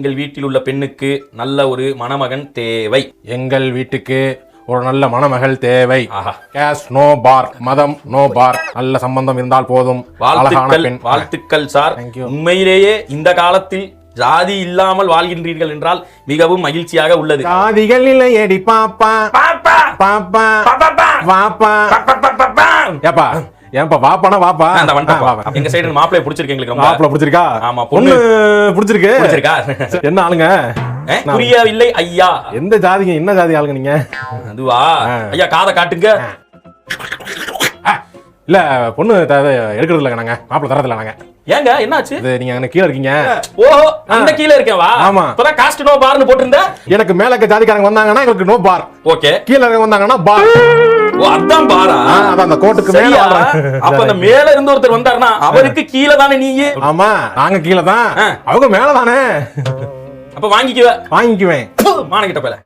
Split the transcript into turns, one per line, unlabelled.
எங்கள் வீட்டில் உள்ள பெண்ணுக்கு நல்ல ஒரு மணமகன் தேவை.
எங்கள் வீட்டுக்கு ஒரு நல்ல மணமகள் தேவை. கேஷ் நோ பார், மதம் நோ பார், நல்ல சம்பந்தம் இருந்தால் போதும்.
வாழ்த்துக்கள் சார். உண்மையிலேயே இந்த காலத்தில் ஜாதி இல்லாமல் வாழ்கின்றீர்கள் என்றால் மிகவும் மகிழ்ச்சியாக உள்ளது.
ஜாதிகள் இல்லையேடி பாப்பா
பாப்பா
பாப்பா
பாப்பா
பாப்பா. ஏப்பா ஏன்பா வாப்பானா வாப்பா.
எங்க சைடு மாப்பிளைய பிடிச்சிருக்கு எங்களுக்கு.
மாப்பிளை பிடிச்சிருக்கா?
ஆமா,
பொண்ணு பிடிச்சிருக்கு. என்ன ஆளுங்க?
புரியவில்லை ஐயா.
எந்த ஜாதிங்க? என்ன ஜாதி ஆளுங்க நீங்க?
அதுவா ஐயா, காதை காட்டுங்க.
இல்ல பொண்ணு எடுக்கிறது இல்லங்க, நாங்க மாப்பிளை தரது இல்ல. நாங்க
ஏங்க என்னாச்சு?
நீங்க கீழே இருக்கீங்க.
ஓஹோ, அந்த கீழே இருக்கேன். வா.
ஆமா,
இப்பதான் காஸ்ட் நோ பார்னு போட்டுருந்தா. எனக்கு
மேல இருக்க ஜாதிக்காரங்க வந்தாங்கன்னா எங்களுக்கு நோ பார்.
ஓகே.
கீழ இருக்க வந்தாங்கன்னா பார்.
ஓ, அதான் பாரா?
அதான் அந்த கோட்டுக்கு மேல.
அப்ப அந்த மேல இருந்து ஒருத்தர் வந்தாருன்னா அவருக்கு கீழ தானே நீங்க?
ஆமா, நாங்க கீழ தான், அவங்க மேல தானே.
அப்ப வாங்கிக்குவேன்.
மானகிட்ட போல.